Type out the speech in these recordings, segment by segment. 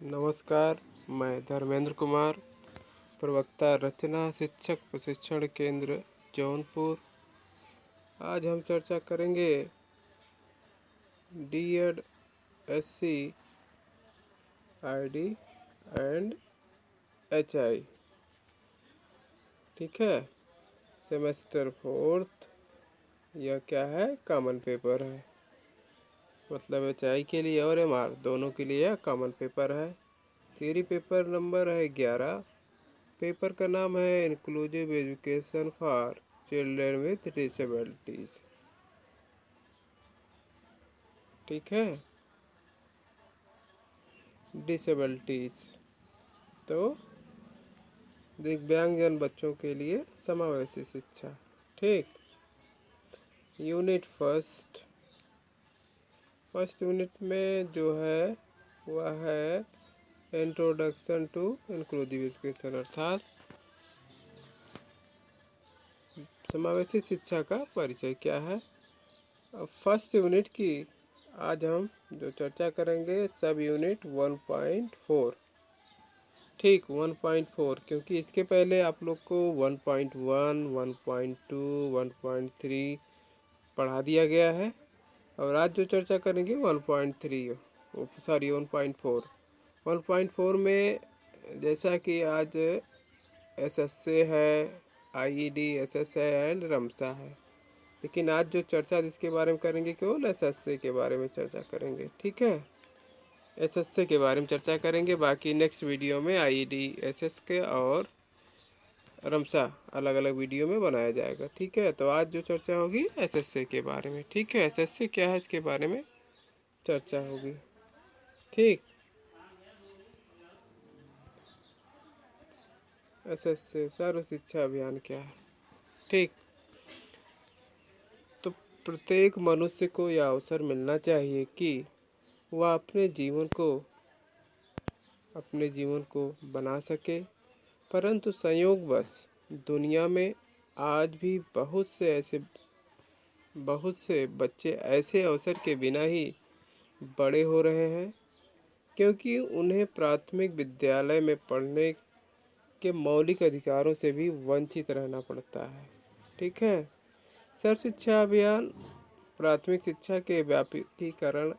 नमस्कार, मैं धर्मेंद्र कुमार, प्रवक्ता रचना शिक्षक प्रशिक्षण केंद्र जौनपुर। आज हम चर्चा करेंगे D.Ed SC ID and HI। ठीक है, सेमेस्टर 4th। यह क्या है? कॉमन पेपर है, मतलब HI के लिए और MR दोनों के लिए यह कॉमन पेपर है। थियरी पेपर नंबर है 11। पेपर का नाम है inclusive education for children with disabilities. ठीक है, डिसेबिलिटीज तो दिव्यांगजन बच्चों के लिए समावेशी शिक्षा। ठीक, यूनिट फर्स्ट यूनिट में जो है वह है इंट्रोडक्शन टू इंक्लूसिव एजुकेशन, अर्थात समावेशी शिक्षा का परिचय क्या है। अब फर्स्ट यूनिट की आज हम जो चर्चा करेंगे सब यूनिट 1.4। ठीक, 1.4, क्योंकि इसके पहले आप लोग को 1.1, 1.2, 1.3 पढ़ा दिया गया है और आज जो चर्चा करेंगे 1.3 सॉरी 1.4। 1.4 में जैसा कि आज SSA है, IED SS है एंड रमसा है, लेकिन आज जो चर्चा जिसके बारे में करेंगे केवल SSA के बारे में चर्चा करेंगे। ठीक है, SSA के बारे में चर्चा करेंगे, बाकी नेक्स्ट वीडियो में IED SS के और रमसा अलग अलग वीडियो में बनाया जाएगा। ठीक है, तो आज जो चर्चा होगी SSA के बारे में। ठीक है, SSA क्या है इसके बारे में चर्चा होगी। ठीक, SSA सर्व शिक्षा अभियान क्या है। ठीक, तो प्रत्येक मनुष्य को यह अवसर मिलना चाहिए कि वह अपने जीवन को बना सके, परंतु संयोगवश दुनिया में आज भी बहुत से बच्चे ऐसे अवसर के बिना ही बड़े हो रहे हैं, क्योंकि उन्हें प्राथमिक विद्यालय में पढ़ने के मौलिक अधिकारों से भी वंचित रहना पड़ता है। ठीक है, सर्व शिक्षा अभियान प्राथमिक शिक्षा के व्यापकीकरण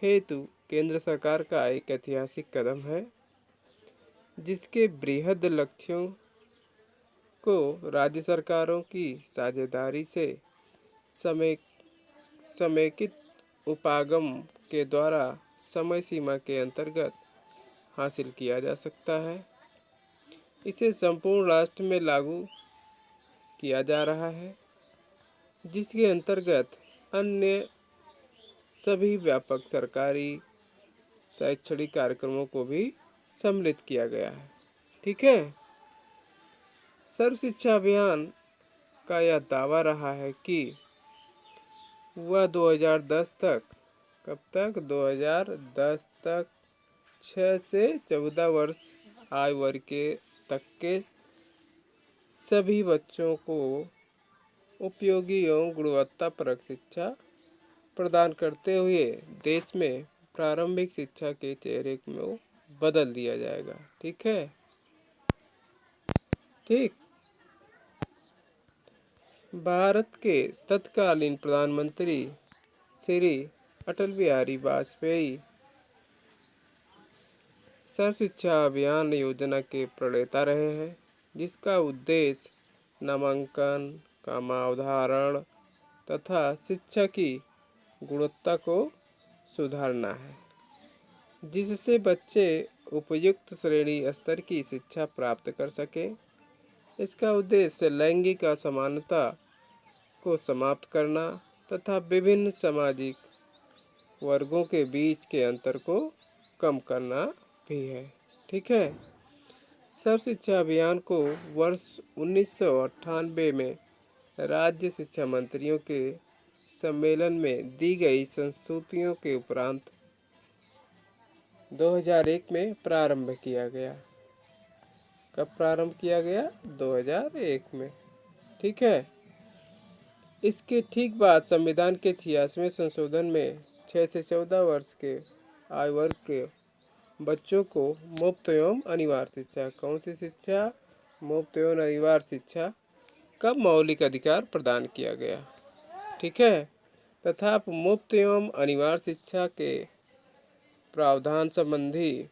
हेतु केंद्र सरकार का एक ऐतिहासिक कदम है, जिसके बृहद लक्ष्यों को राज्य सरकारों की साझेदारी से समेकित उपागम के द्वारा समय सीमा के अंतर्गत हासिल किया जा सकता है। इसे संपूर्ण राष्ट्र में लागू किया जा रहा है, जिसके अंतर्गत अन्य सभी व्यापक सरकारी शैक्षणिक कार्यक्रमों को भी सम्मिलित किया गया है। ठीक है, सर्व शिक्षा अभियान का यह दावा रहा है कि वह 2010 तक, कब तक? 2010 तक 6 से 14 वर्ष आयु वर्ग के तक के सभी बच्चों को उपयोगी एवं गुणवत्तापरक शिक्षा प्रदान करते हुए देश में प्रारंभिक शिक्षा के चेहरे को बदल दिया जाएगा। ठीक है, ठीक, भारत के तत्कालीन प्रधानमंत्री श्री अटल बिहारी वाजपेयी सर्व शिक्षा अभियान योजना के प्रणेता रहे हैं, जिसका उद्देश्य नामांकन, अवधारण तथा शिक्षा की गुणवत्ता को सुधारना है, जिससे बच्चे उपयुक्त श्रेणी स्तर की शिक्षा प्राप्त कर सकें। इसका उद्देश्य लैंगिक असमानता को समाप्त करना तथा विभिन्न सामाजिक वर्गों के बीच के अंतर को कम करना भी है। ठीक है, सर्व शिक्षा अभियान को वर्ष 1998 में राज्य शिक्षा मंत्रियों के सम्मेलन में दी गई संस्तुतियों के उपरांत 2001 में प्रारंभ किया गया। कब प्रारंभ किया गया? 2001 में। ठीक है, इसके ठीक बाद संविधान के 86वें संशोधन में 6 से 14 वर्ष के आयु वर्ग के बच्चों को मुफ्त एवं अनिवार्य शिक्षा, कौन सी शिक्षा? मुफ्त एवं अनिवार्य शिक्षा का मौलिक अधिकार प्रदान किया गया। ठीक है। तथा मुफ्त एवं अनिवार्य शिक्षा के प्रावधान संबंधी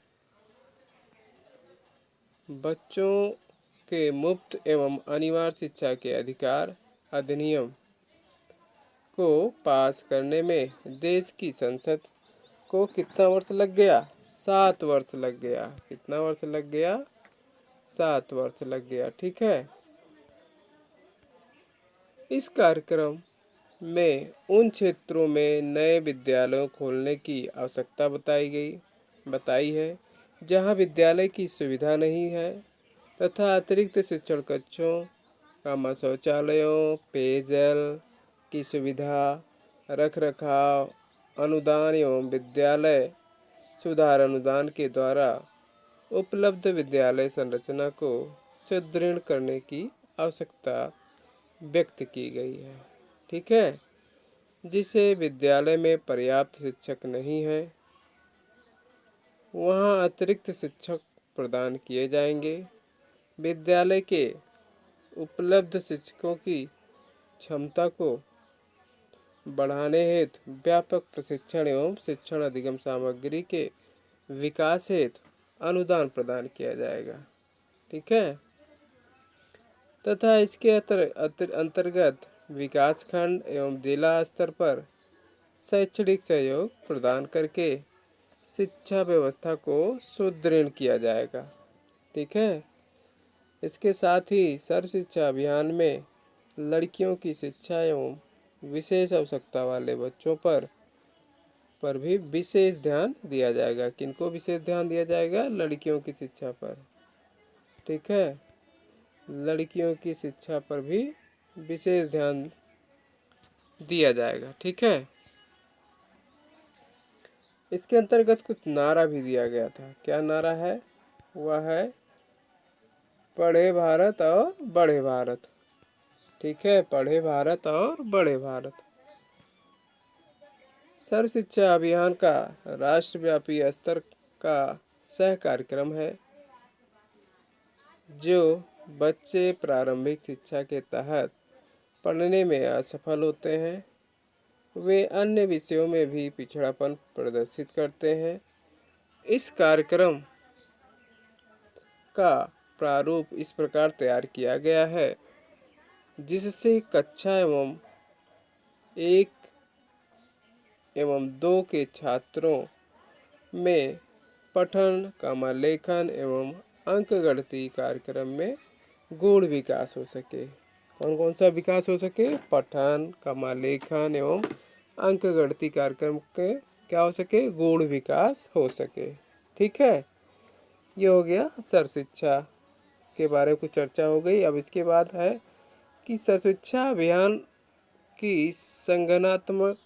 बच्चों के मुफ्त एवं अनिवार्य शिक्षा के अधिकार अधिनियम को पास करने में देश की संसद को कितना वर्ष लग गया? 7 वर्ष लग गया। कितना वर्ष लग गया? 7 वर्ष लग गया। ठीक है। इस कार्यक्रम में उन क्षेत्रों में नए विद्यालयों खोलने की आवश्यकता बताई है जहां विद्यालय की सुविधा नहीं है तथा अतिरिक्त शिक्षण कक्षों, शौचालयों, पेयजल की सुविधा, रखरखाव, अनुदान एवं विद्यालय सुधार अनुदान के द्वारा उपलब्ध विद्यालय संरचना को सुदृढ़ करने की आवश्यकता व्यक्त की गई है। ठीक है। जिसे विद्यालय में पर्याप्त शिक्षक नहीं है वहाँ अतिरिक्त शिक्षक प्रदान किए जाएंगे। विद्यालय के उपलब्ध शिक्षकों की क्षमता को बढ़ाने हेतु व्यापक प्रशिक्षण एवं शिक्षण अधिगम सामग्री के विकास हेतु अनुदान प्रदान किया जाएगा। ठीक है। तथा इसके अंतर्गत विकासखंड एवं जिला स्तर पर शैक्षणिक सहयोग प्रदान करके शिक्षा व्यवस्था को सुदृढ़ किया जाएगा। ठीक है। इसके साथ ही सर्व शिक्षा अभियान में लड़कियों की शिक्षा एवं विशेष आवश्यकता वाले बच्चों पर भी विशेष ध्यान दिया जाएगा। किनको विशेष ध्यान दिया जाएगा? लड़कियों की शिक्षा पर। ठीक है। लड़कियों की शिक्षा पर भी विशेष ध्यान दिया जाएगा। ठीक है। इसके अंतर्गत कुछ नारा भी दिया गया था। क्या नारा है? वह है पढ़े भारत और बढ़े भारत। ठीक है। पढ़े भारत और बढ़े भारत सर्व शिक्षा अभियान का राष्ट्रव्यापी स्तर का सह कार्यक्रम है जो बच्चे प्रारंभिक शिक्षा के तहत पढ़ने में असफल होते हैं, वे अन्य विषयों में भी पिछड़ापन प्रदर्शित करते हैं। इस कार्यक्रम का प्रारूप इस प्रकार तैयार किया गया है जिससे कक्षा एवं 1 एवं 2 के छात्रों में पठन, लेखन एवं अंकगणित कार्यक्रम में गूढ़ विकास हो सके। कौन कौन सा विकास हो सके? पठन, लेखन एवं अंकगणित कार्यक्रम के क्या हो सके? गूढ़ विकास हो सके। ठीक है। ये हो गया सर्व शिक्षा के बारे में कुछ चर्चा हो गई। अब इसके बाद है कि सर्व शिक्षा अभियान की संगठनात्मक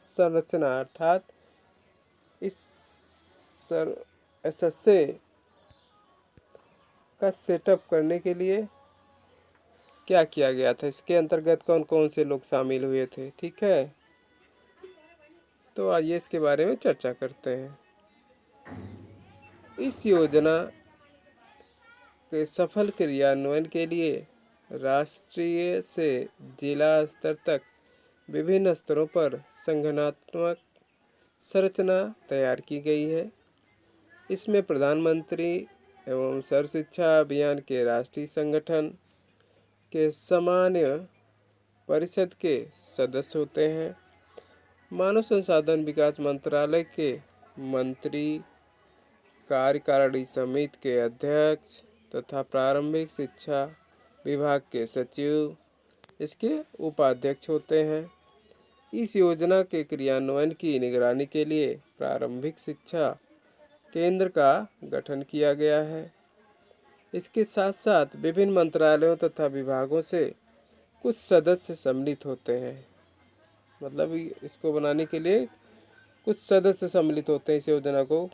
संरचना अर्थात इस SSA का सेटअप करने के लिए क्या किया गया था? इसके अंतर्गत कौन कौन से लोग शामिल हुए थे? ठीक है। तो आइए इसके बारे में चर्चा करते हैं। इस योजना के सफल क्रियान्वयन के लिए राष्ट्रीय से जिला स्तर तक विभिन्न स्तरों पर संगठनात्मक संरचना तैयार की गई है। इसमें प्रधानमंत्री एवं सर्व शिक्षा अभियान के राष्ट्रीय संगठन के सामान्य परिषद के सदस्य होते हैं। मानव संसाधन विकास मंत्रालय के मंत्री, कार्यकारिणी समिति के अध्यक्ष तथा प्रारंभिक शिक्षा विभाग के सचिव इसके उपाध्यक्ष होते हैं। इस योजना के क्रियान्वयन की निगरानी के लिए प्रारंभिक शिक्षा केंद्र का गठन किया गया है। इसके साथ साथ विभिन्न मंत्रालयों तथा विभागों से कुछ सदस्य सम्मिलित होते हैं। मतलब इसको बनाने के लिए कुछ सदस्य सम्मिलित होते हैं। इस योजना को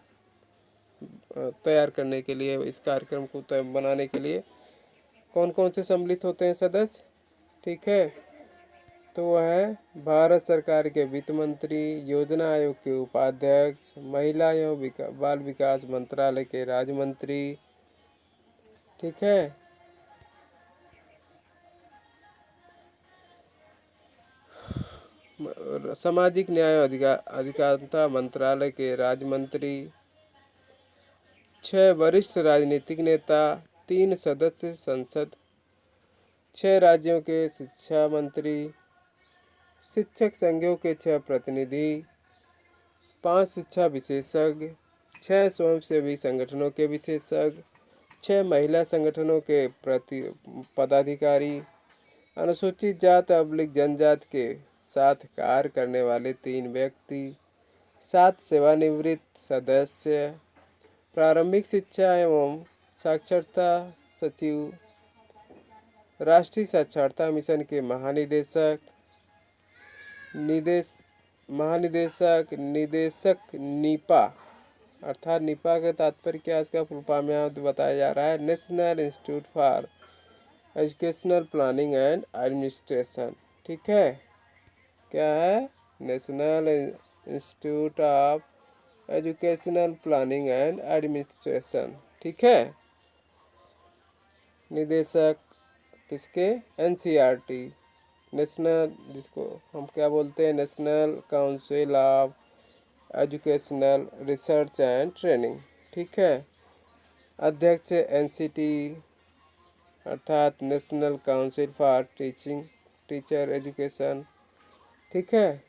तैयार करने के लिए, इस कार्यक्रम को बनाने के लिए कौन कौन से सम्मिलित होते हैं सदस्य? ठीक है। तो वह है भारत सरकार के वित्त मंत्री, योजना आयोग के उपाध्यक्ष, महिला एवं बाल विकास मंत्रालय के राज्य मंत्री। ठीक है। सामाजिक न्याय अधिकारिता मंत्रालय के राज्य मंत्री। 6 वरिष्ठ राजनीतिक नेता, 3 सदस्य संसद, 6 राज्यों के शिक्षा मंत्री, शिक्षक संघों के 6 प्रतिनिधि, 5 शिक्षा विशेषज्ञ, 6 स्वयंसेवी संगठनों के विशेषज्ञ, 6 महिला संगठनों के पदाधिकारी, अनुसूचित जात अबलिक जनजाति के साथ कार्य करने वाले 3 व्यक्ति, 7 सेवानिवृत्त सदस्य, प्रारंभिक शिक्षा एवं साक्षरता सचिव, राष्ट्रीय साक्षरता मिशन के महानिदेशक, निदेशक नीपा, अर्थात नीपा का तात्पर्य क्या, इसका फुल फॉर्म यहाँ बताया जा रहा है, national institute for educational planning and administration. ठीक है, क्या है, national institute of educational planning and administration. ठीक है, निदेशक किसके, एनसीईआरटी, नेशनल, जिसको हम क्या बोलते हैं, national council of educational research and training. ठीक है, अध्यक्ष एनसीटी अर्थात national council for teacher education. ठीक है,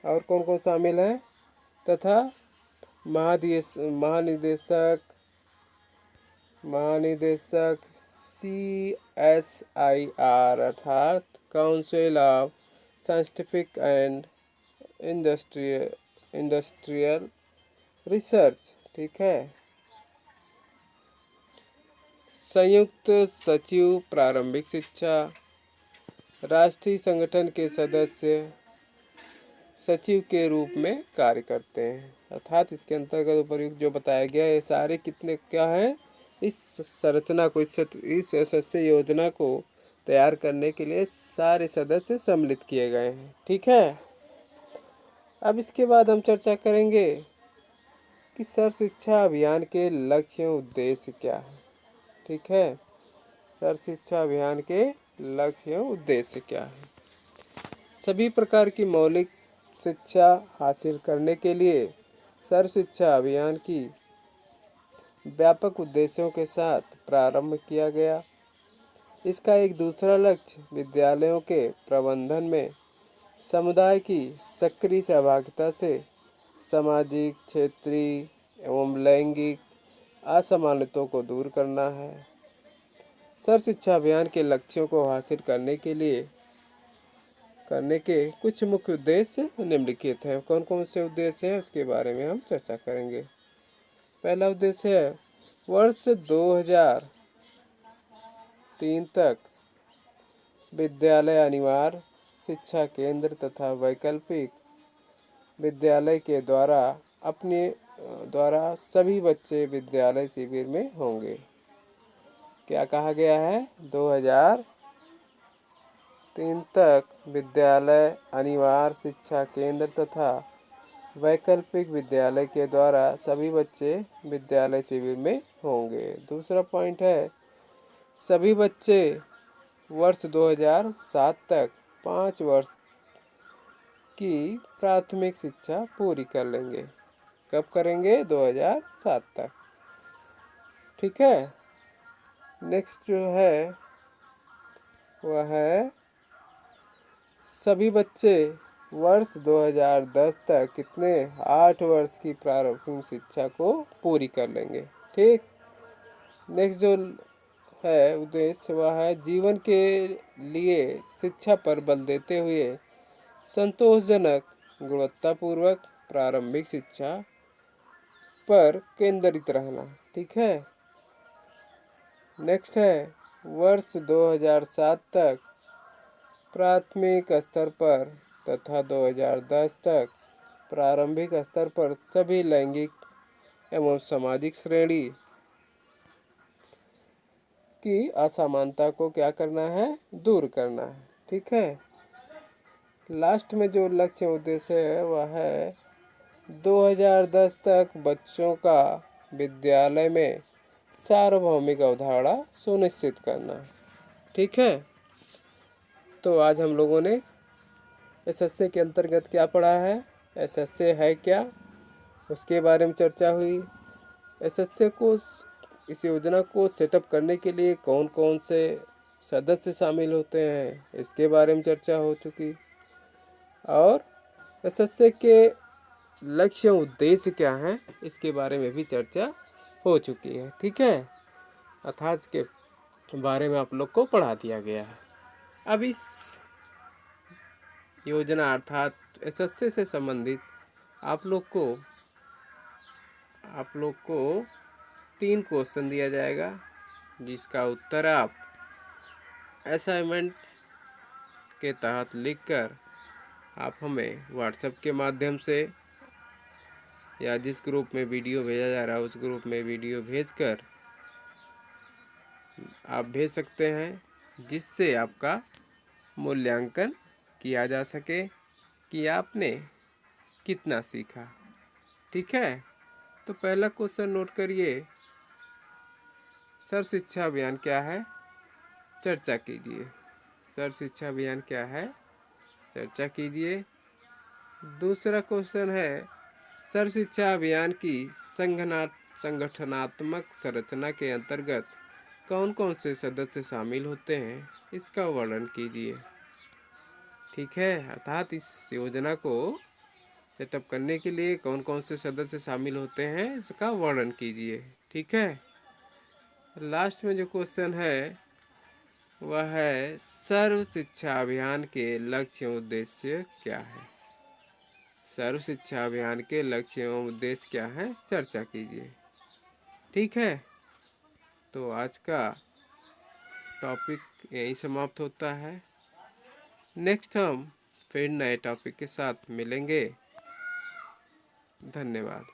और कौन कौन शामिल है, तथा महानिदेशक CSIR अर्थात council of scientific and industrial research. ठीक है, संयुक्त सचिव प्रारंभिक शिक्षा, राष्ट्रीय संगठन के सदस्य सचिव के रूप में कार्य करते हैं, अर्थात इसके अंतर्गत उपयुक्त जो बताया गया ये सारे कितने क्या है, इस संरचना को, इस SSC योजना को तैयार करने के लिए सारे सदस्य सम्मिलित किए गए हैं। ठीक है, अब इसके बाद हम चर्चा करेंगे कि सर्व शिक्षा अभियान के लक्ष्य एवं उद्देश्य क्या है। ठीक है, सर्व शिक्षा अभियान के लक्ष्य एवं उद्देश्य क्या है। सभी प्रकार की मौलिक शिक्षा हासिल करने के लिए सर्व शिक्षा अभियान की व्यापक उद्देश्यों के साथ प्रारंभ किया गया। इसका एक दूसरा लक्ष्य विद्यालयों के प्रबंधन में समुदाय की सक्रिय सहभागिता से सामाजिक, क्षेत्रीय एवं लैंगिक असमानताओं को दूर करना है। सर्व शिक्षा अभियान के लक्ष्यों को हासिल करने के कुछ मुख्य उद्देश्य निम्नलिखित हैं। कौन कौन से उद्देश्य हैं उसके बारे में हम चर्चा करेंगे। पहला उद्देश्य है वर्ष 2003 तक विद्यालय अनिवार्य शिक्षा केंद्र तथा वैकल्पिक विद्यालय के द्वारा सभी बच्चे विद्यालय शिविर में होंगे। क्या कहा गया है, 2003 तक विद्यालय अनिवार्य शिक्षा केंद्र तथा वैकल्पिक विद्यालय के द्वारा सभी बच्चे विद्यालय शिविर में होंगे। दूसरा पॉइंट है सभी बच्चे वर्ष 2007 तक 5 वर्ष की प्राथमिक शिक्षा पूरी कर लेंगे। कब करेंगे, 2007 तक। ठीक है, नेक्स्ट जो है वह है सभी बच्चे वर्ष 2010 तक कितने, 8 वर्ष की प्रारंभिक शिक्षा को पूरी कर लेंगे। ठीक, नेक्स्ट जो है उद्देश्य वह है जीवन के लिए शिक्षा पर बल देते हुए संतोषजनक गुणवत्तापूर्वक प्रारंभिक शिक्षा पर केंद्रित रहना। ठीक है, नेक्स्ट है वर्ष 2007 तक प्राथमिक स्तर पर तथा 2010 तक प्रारंभिक स्तर पर सभी लैंगिक एवं सामाजिक श्रेणी की असमानता को क्या करना है, दूर करना है। ठीक है, लास्ट में जो लक्ष्य उद्देश्य है वह है 2010 तक बच्चों का विद्यालय में सार्वभौमिक अवधारणा सुनिश्चित करना। ठीक है, तो आज हम लोगों ने एसएसए के अंतर्गत क्या पढ़ा है, एसएसए है क्या, उसके बारे में चर्चा हुई। एसएसए को, इस योजना को सेटअप करने के लिए कौन कौन से सदस्य शामिल होते हैं, इसके बारे में चर्चा हो चुकी। और एसएसए के लक्ष्य उद्देश्य क्या हैं, इसके बारे में भी चर्चा हो चुकी है। ठीक है, अर्थात इसके बारे में आप लोग को पढ़ा दिया गया है। अब इस योजना अर्थात एसएसए से संबंधित आप लोग को 3 क्वेश्चन दिया जाएगा, जिसका उत्तर आप असाइनमेंट के तहत लिखकर आप हमें व्हाट्सएप के माध्यम से या जिस ग्रुप में वीडियो भेजा जा रहा है उस ग्रुप में वीडियो भेजकर आप भेज सकते हैं, जिससे आपका मूल्यांकन किया जा सके कि आपने कितना सीखा। ठीक है, तो पहला क्वेश्चन नोट करिए, सर्व शिक्षा अभियान क्या है, चर्चा कीजिए। सर्व शिक्षा अभियान क्या है, चर्चा कीजिए। दूसरा क्वेश्चन है, सर्व शिक्षा अभियान की संगठनात्मक संरचना के अंतर्गत कौन कौन से सदस्य शामिल होते हैं, इसका वर्णन कीजिए। ठीक है, अर्थात इस योजना को सेटअप करने के लिए कौन कौन से सदस्य शामिल होते हैं, इसका वर्णन कीजिए। ठीक है, लास्ट में जो क्वेश्चन है वह है, सर्व शिक्षा अभियान के लक्ष्य एवं उद्देश्य क्या है। सर्व शिक्षा अभियान के लक्ष्य एवं उद्देश्य क्या है, चर्चा कीजिए। ठीक है, तो आज का टॉपिक यहीं समाप्त होता है। नेक्स्ट हम फिर नए टॉपिक के साथ मिलेंगे। धन्यवाद।